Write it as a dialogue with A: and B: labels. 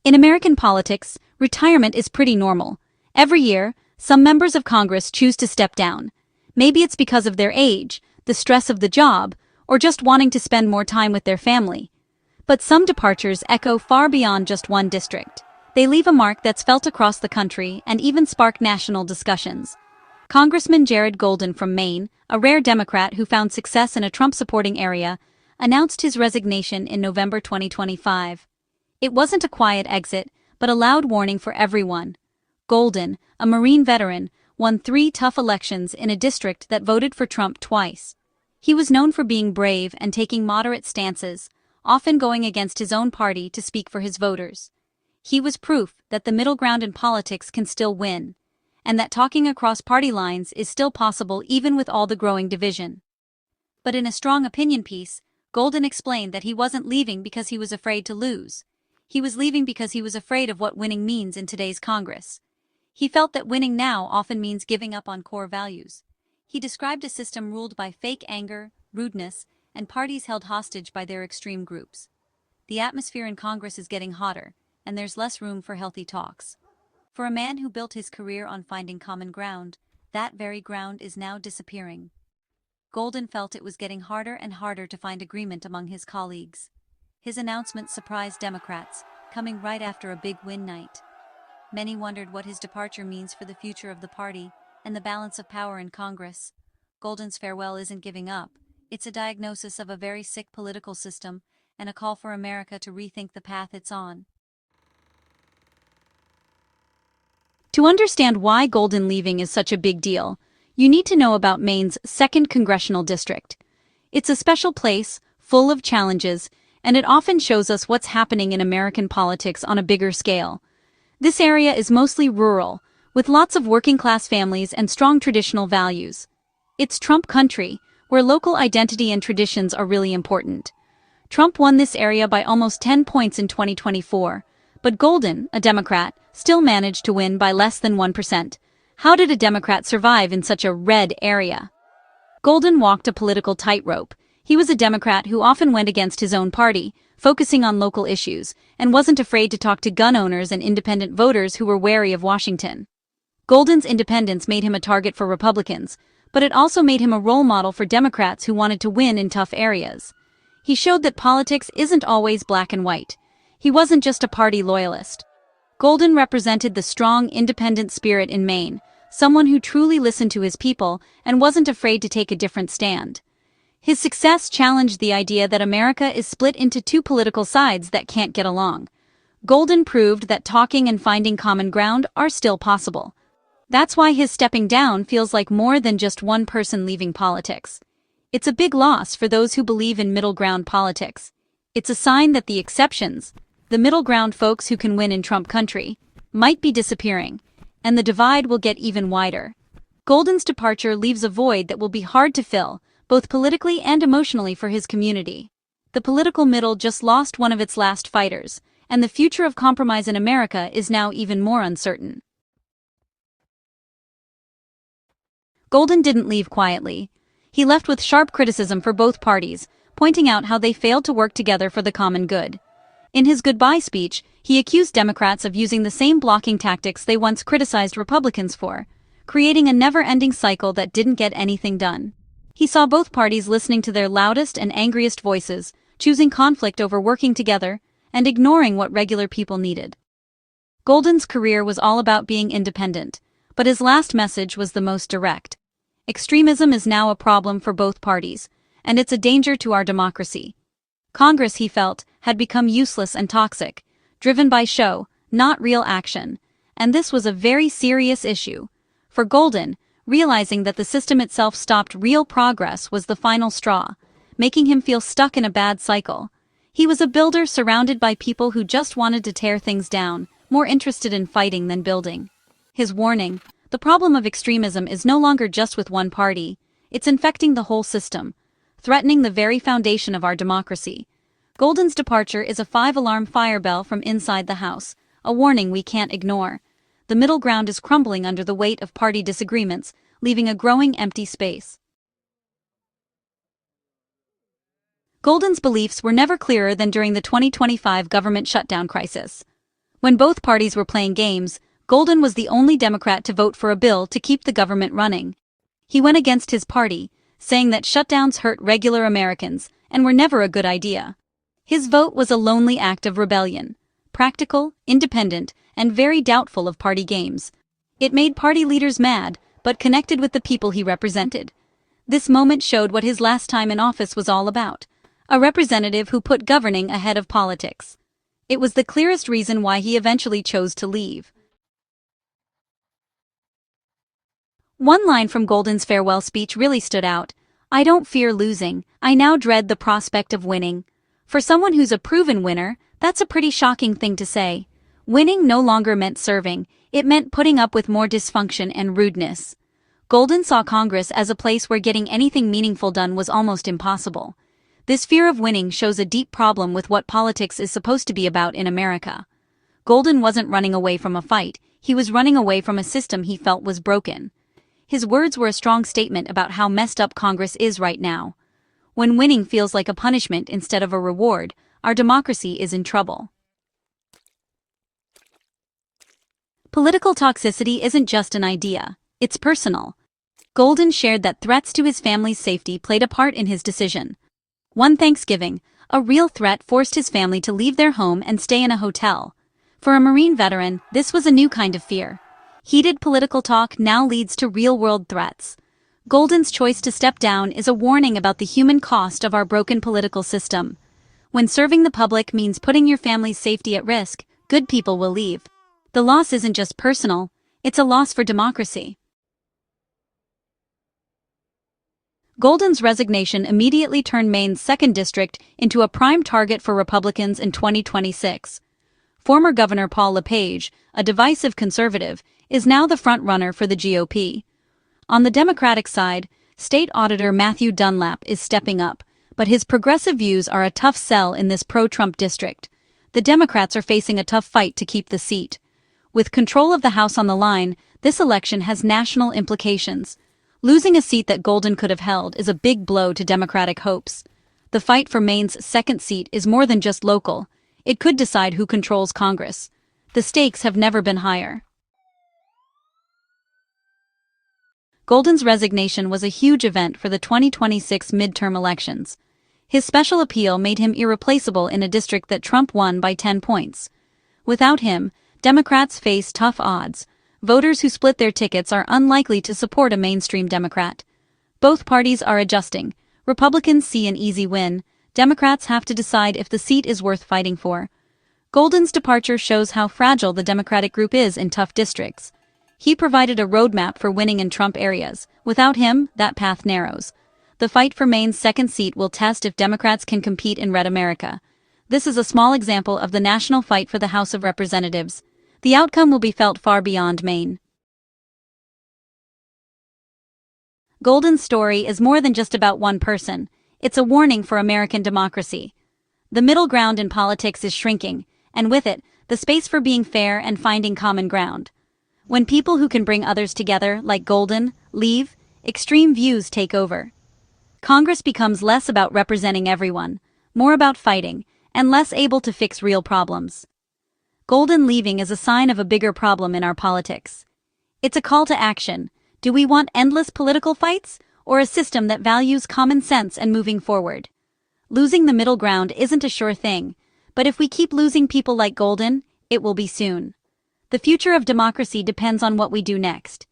A: In American politics, retirement is pretty normal. Every year, some members of Congress choose to step down. Maybe it's because of their age, the stress of the job, or just wanting to spend more time with their family. But some departures echo far beyond just one district. They leave a mark that's felt across the country and even spark national discussions. Congressman Jared Golden from Maine, a rare Democrat who found success in a Trump-supporting area, announced his resignation in November 2025. It wasn't a quiet exit, but a loud warning for everyone. Golden, a Marine veteran, won 3 tough elections in a district that voted for Trump twice. He was known for being brave and taking moderate stances, often going against his own party to speak for his voters. He was proof that the middle ground in politics can still win, and that talking across party lines is still possible even with all the growing division. But in a strong opinion piece, Golden explained that he wasn't leaving because he was afraid to lose. He was leaving because he was afraid of what winning means in today's Congress. He felt that winning now often means giving up on core values. He described a system ruled by fake anger, rudeness, and parties held hostage by their extreme groups. The atmosphere in Congress is getting hotter, and there's less room for healthy talks. For a man who built his career on finding common ground, that very ground is now disappearing. Golden felt it was getting harder and harder to find agreement among his colleagues. His announcement surprised Democrats, coming right after a big win night. Many wondered what his departure means for the future of the party and the balance of power in Congress. Golden's farewell isn't giving up. It's a diagnosis of a very sick political system and a call for America to rethink the path it's on. To understand why Golden leaving is such a big deal, you need to know about Maine's 2nd Congressional District. It's a special place, full of challenges, and it often shows us what's happening in American politics on a bigger scale. This area is mostly rural, with lots of working-class families and strong traditional values. It's Trump country, where local identity and traditions are really important. Trump won this area by almost 10 points in 2024, but Golden, a Democrat, still managed to win by less than 1%. How did a Democrat survive in such a red area? Golden walked a political tightrope. He was a Democrat who often went against his own party, focusing on local issues, and wasn't afraid to talk to gun owners and independent voters who were wary of Washington. Golden's independence made him a target for Republicans, but it also made him a role model for Democrats who wanted to win in tough areas. He showed that politics isn't always black and white. He wasn't just a party loyalist. Golden represented the strong, independent spirit in Maine, someone who truly listened to his people and wasn't afraid to take a different stand. His success challenged the idea that America is split into 2 political sides that can't get along. Golden proved that talking and finding common ground are still possible. That's why his stepping down feels like more than just one person leaving politics. It's a big loss for those who believe in middle ground politics. It's a sign that the exceptions, the middle ground folks who can win in Trump country, might be disappearing, and the divide will get even wider. Golden's departure leaves a void that will be hard to fill, both politically and emotionally for his community. The political middle just lost one of its last fighters, and the future of compromise in America is now even more uncertain. Golden didn't leave quietly. He left with sharp criticism for both parties, pointing out how they failed to work together for the common good. In his goodbye speech, he accused Democrats of using the same blocking tactics they once criticized Republicans for, creating a never-ending cycle that didn't get anything done. He saw both parties listening to their loudest and angriest voices, choosing conflict over working together, and ignoring what regular people needed. Golden's career was all about being independent, but his last message was the most direct. Extremism is now a problem for both parties, and it's a danger to our democracy. Congress, he felt, had become useless and toxic, driven by show, not real action, and this was a very serious issue. For Golden, realizing that the system itself stopped real progress was the final straw, making him feel stuck in a bad cycle. He was a builder surrounded by people who just wanted to tear things down, more interested in fighting than building. His warning: the problem of extremism is no longer just with one party, it's infecting the whole system, threatening the very foundation of our democracy. Golden's departure is a 5-alarm fire bell from inside the House, a warning we can't ignore. The middle ground is crumbling under the weight of party disagreements, leaving a growing empty space. Golden's beliefs were never clearer than during the 2025 government shutdown crisis. When both parties were playing games, Golden was the only Democrat to vote for a bill to keep the government running. He went against his party, saying that shutdowns hurt regular Americans and were never a good idea. His vote was a lonely act of rebellion, practical, independent, and very doubtful of party games. It made party leaders mad, but connected with the people he represented. This moment showed what his last time in office was all about: a representative who put governing ahead of politics. It was the clearest reason why he eventually chose to leave. One line from Golden's farewell speech really stood out: "I don't fear losing, I now dread the prospect of winning." For someone who's a proven winner, that's a pretty shocking thing to say. Winning no longer meant serving, it meant putting up with more dysfunction and rudeness. Golden saw Congress as a place where getting anything meaningful done was almost impossible. This fear of winning shows a deep problem with what politics is supposed to be about in America. Golden wasn't running away from a fight, he was running away from a system he felt was broken. His words were a strong statement about how messed up Congress is right now. When winning feels like a punishment instead of a reward, our democracy is in trouble. Political toxicity isn't just an idea, it's personal. Golden shared that threats to his family's safety played a part in his decision. One Thanksgiving, a real threat forced his family to leave their home and stay in a hotel. For a Marine veteran, this was a new kind of fear. Heated political talk now leads to real-world threats. Golden's choice to step down is a warning about the human cost of our broken political system. When serving the public means putting your family's safety at risk, good people will leave. The loss isn't just personal, it's a loss for democracy. Golden's resignation immediately turned Maine's 2nd District into a prime target for Republicans in 2026. Former Governor Paul LePage, a divisive conservative, is now the front-runner for the GOP. On the Democratic side, State Auditor Matthew Dunlap is stepping up, but his progressive views are a tough sell in this pro-Trump district. The Democrats are facing a tough fight to keep the seat. With control of the House on the line, this election has national implications. Losing a seat that Golden could have held is a big blow to Democratic hopes. The fight for Maine's 2nd seat is more than just local. It could decide who controls Congress. The stakes have never been higher. Golden's resignation was a huge event for the 2026 midterm elections. His special appeal made him irreplaceable in a district that Trump won by 10 points. Without him, Democrats face tough odds. Voters who split their tickets are unlikely to support a mainstream Democrat. Both parties are adjusting. Republicans see an easy win. Democrats have to decide if the seat is worth fighting for. Golden's departure shows how fragile the Democratic group is in tough districts. He provided a roadmap for winning in Trump areas. Without him, that path narrows. The fight for Maine's 2nd seat will test if Democrats can compete in red America. This is a small example of the national fight for the House of Representatives. The outcome will be felt far beyond Maine. Golden's story is more than just about one person. It's a warning for American democracy. The middle ground in politics is shrinking, and with it, the space for being fair and finding common ground. When people who can bring others together, like Golden, leave, extreme views take over. Congress becomes less about representing everyone, more about fighting, and less able to fix real problems. Golden leaving is a sign of a bigger problem in our politics. It's a call to action. Do we want endless political fights, or a system that values common sense and moving forward? Losing the middle ground isn't a sure thing, but if we keep losing people like Golden, it will be soon. The future of democracy depends on what we do next.